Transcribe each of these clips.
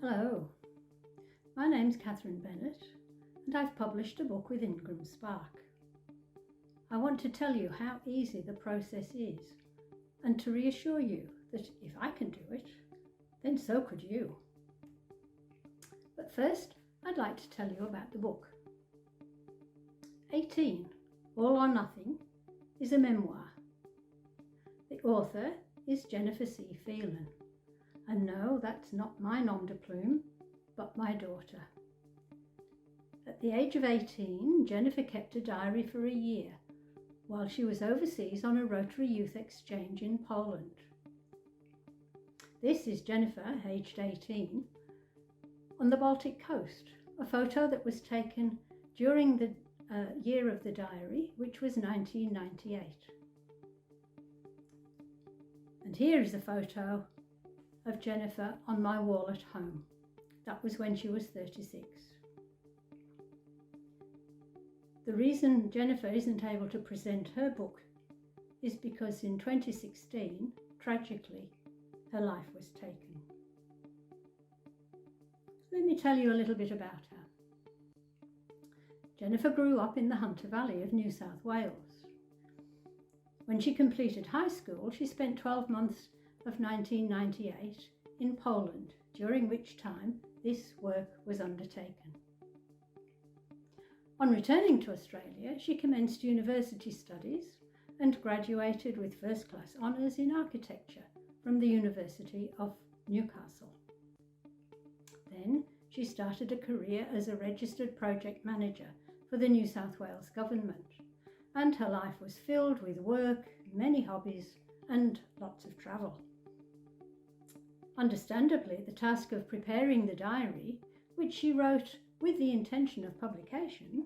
Hello, my name's Kathryn Bennett and I've published a book with IngramSpark. I want to tell you how easy the process is and to reassure you that if I can do it, then so could you. But first, I'd like to tell you about the book. 18, All or Nothing, is a memoir. The author is Jennifer Phelan. And no, that's not my nom de plume, but my daughter. At the age of 18, Jennifer kept a diary for a year while she was overseas on a Rotary Youth Exchange in Poland. This is Jennifer, aged 18, on the Baltic coast, a photo that was taken during the year of the diary, which was 1998. And here is a photo of Jennifer on my wall at home. That was when she was 36. The reason Jennifer isn't able to present her book is because in 2016, tragically, her life was taken. Let me tell you a little bit about her. Jennifer grew up in the Hunter Valley of New South Wales. When she completed high school, she spent 12 months of 1998 in Poland, during which time this work was undertaken. On returning to Australia, she commenced university studies and graduated with first-class honours in architecture from the University of Newcastle. Then she started a career as a registered project manager for the New South Wales government, and her life was filled with work, many hobbies and lots of travel. Understandably, the task of preparing the diary, which she wrote with the intention of publication,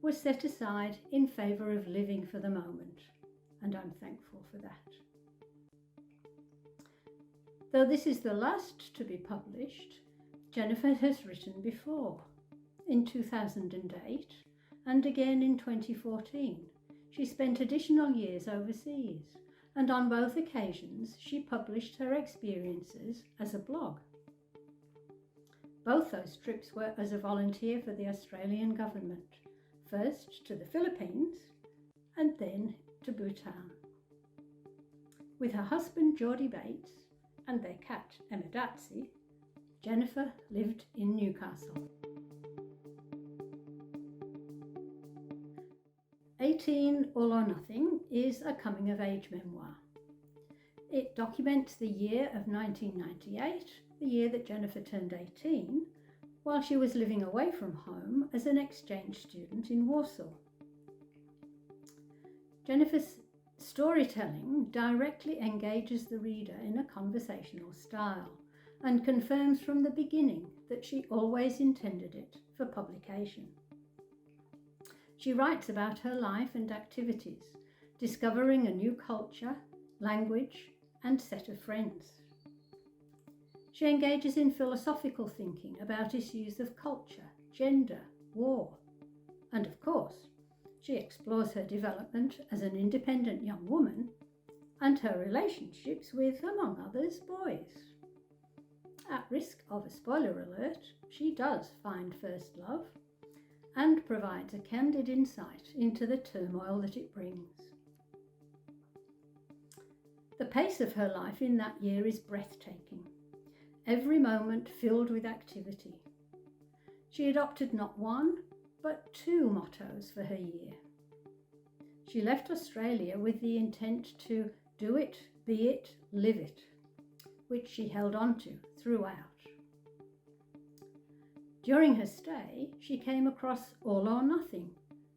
was set aside in favour of living for the moment, and I'm thankful for that. Though this is the last to be published, Jennifer has written before, in 2008 and again in 2014. She spent additional years overseas, and on both occasions she published her experiences as a blog. Both those trips were as a volunteer for the Australian government, first to the Philippines and then to Bhutan. With her husband Geordie Bates and their cat Emma Datsy, Jennifer lived in Newcastle. 18, All or Nothing is a coming-of-age memoir. It documents the year of 1998, the year that Jennifer turned 18, while she was living away from home as an exchange student in Warsaw. Jennifer's storytelling directly engages the reader in a conversational style and confirms from the beginning that she always intended it for publication. She writes about her life and activities, discovering a new culture, language, and set of friends. She engages in philosophical thinking about issues of culture, gender, war, and of course, she explores her development as an independent young woman and her relationships with, among others, boys. At risk of a spoiler alert, she does find first love and provides a candid insight into the turmoil that it brings. The pace of her life in that year is breathtaking, every moment filled with activity. She adopted not one, but two mottos for her year. She left Australia with the intent to do it, be it, live it, which she held on to throughout. During her stay, she came across All or Nothing,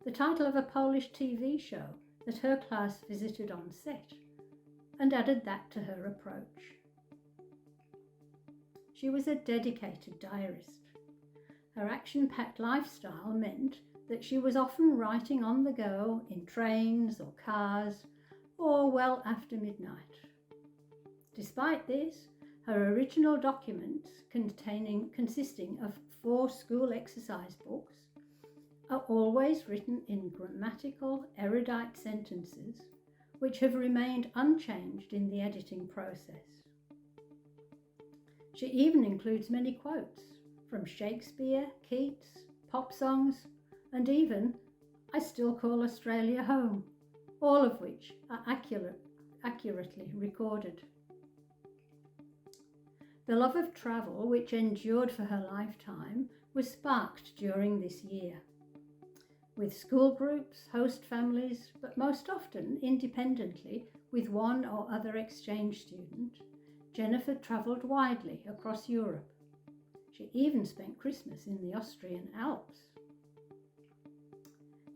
the title of a Polish TV show that her class visited on set, and added that to her approach. She was a dedicated diarist. Her action-packed lifestyle meant that she was often writing on the go in trains or cars or well after midnight. Despite this, her original documents, consisting of 4 school exercise books, are always written in grammatical, erudite sentences which have remained unchanged in the editing process. She even includes many quotes from Shakespeare, Keats, pop songs, and even I Still Call Australia Home, all of which are accurately recorded. The love of travel, which endured for her lifetime, was sparked during this year. With school groups, host families, but most often independently with one or other exchange student, Jennifer travelled widely across Europe. She even spent Christmas in the Austrian Alps.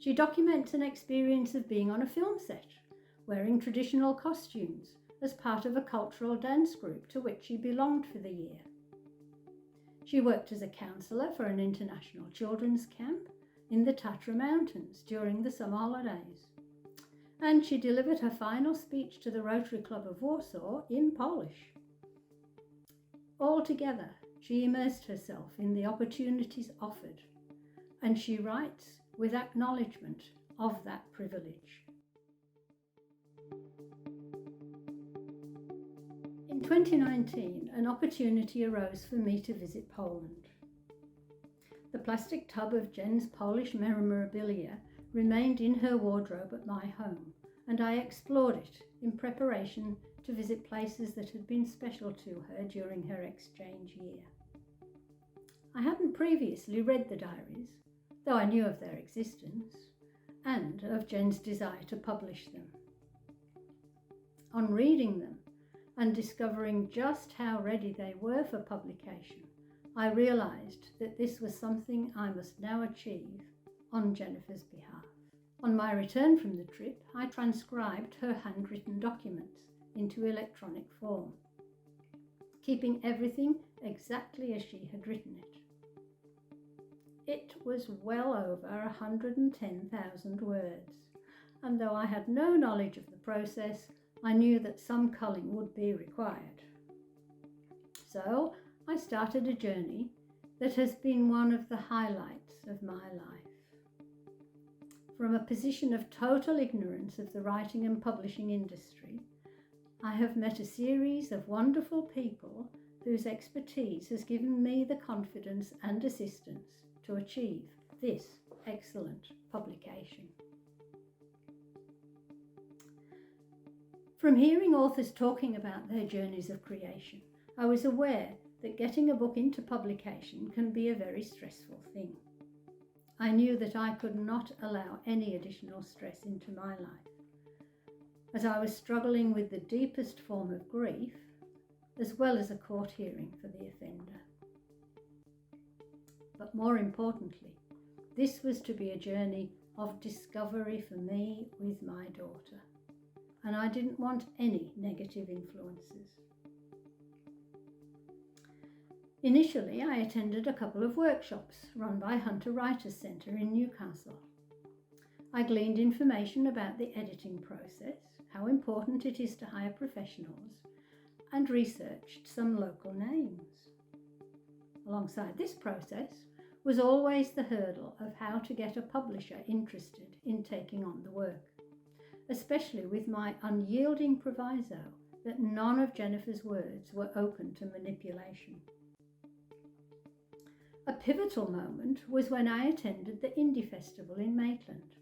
She documents an experience of being on a film set, wearing traditional costumes as part of a cultural dance group to which she belonged for the year. She worked as a counsellor for an international children's camp in the Tatra Mountains during the summer holidays. And she delivered her final speech to the Rotary Club of Warsaw in Polish. Altogether, she immersed herself in the opportunities offered, and she writes with acknowledgement of that privilege. In 2019, an opportunity arose for me to visit Poland. The plastic tub of Jen's Polish memorabilia remained in her wardrobe at my home, and I explored it in preparation to visit places that had been special to her during her exchange year. I hadn't previously read the diaries, though I knew of their existence, and of Jen's desire to publish them. On reading them and discovering just how ready they were for publication, I realised that this was something I must now achieve on Jennifer's behalf. On my return from the trip, I transcribed her handwritten documents into electronic form, keeping everything exactly as she had written it. It was well over 110,000 words, and though I had no knowledge of the process, I knew that some culling would be required. So I started a journey that has been one of the highlights of my life. From a position of total ignorance of the writing and publishing industry, I have met a series of wonderful people whose expertise has given me the confidence and assistance to achieve this excellent publication. From hearing authors talking about their journeys of creation, I was aware that getting a book into publication can be a very stressful thing. I knew that I could not allow any additional stress into my life, as I was struggling with the deepest form of grief, as well as a court hearing for the offender. But more importantly, this was to be a journey of discovery for me with my daughter, and I didn't want any negative influences. Initially, I attended a couple of workshops run by Hunter Writers Centre in Newcastle. I gleaned information about the editing process, how important it is to hire professionals, and researched some local names. Alongside this process was always the hurdle of how to get a publisher interested in taking on the work, especially with my unyielding proviso that none of Jennifer's words were open to manipulation. A pivotal moment was when I attended the Indie Festival in Maitland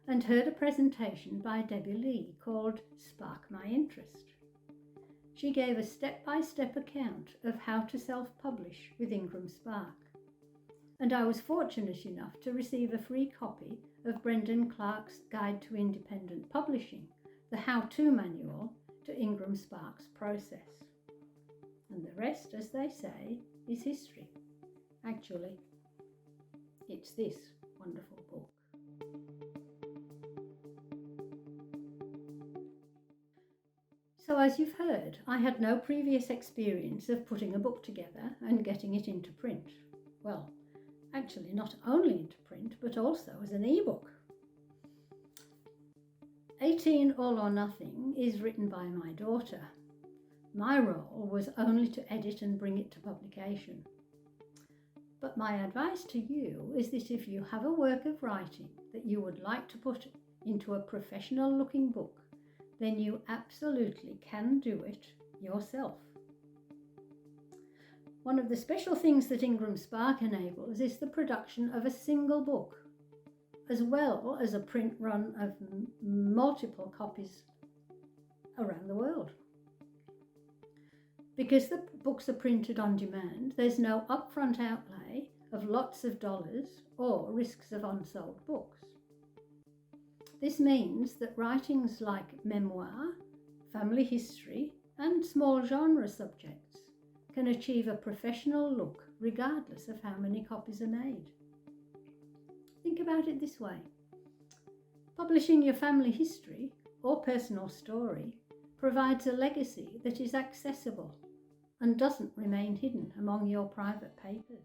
and heard a presentation by Debbie Lee called Spark My Interest. She gave a step-by-step account of how to self-publish with IngramSpark, and I was fortunate enough to receive a free copy of Brendan Clark's Guide to Independent Publishing, the how-to manual to IngramSpark's process. And the rest, as they say, is history. Actually, it's this wonderful book. So as you've heard, I had no previous experience of putting a book together and getting it into print. Well, actually not only into print, but also as an ebook. 18 All or Nothing is written by my daughter. My role was only to edit and bring it to publication. But my advice to you is that if you have a work of writing that you would like to put into a professional looking book, then you absolutely can do it yourself. One of the special things that IngramSpark enables is the production of a single book, as well as a print run of multiple copies around the world. Because the books are printed on demand, there's no upfront outlay of lots of dollars or risks of unsold books. This means that writings like memoir, family history, and small genre subjects can achieve a professional look regardless of how many copies are made. Think about it this way. Publishing your family history or personal story provides a legacy that is accessible and doesn't remain hidden among your private papers.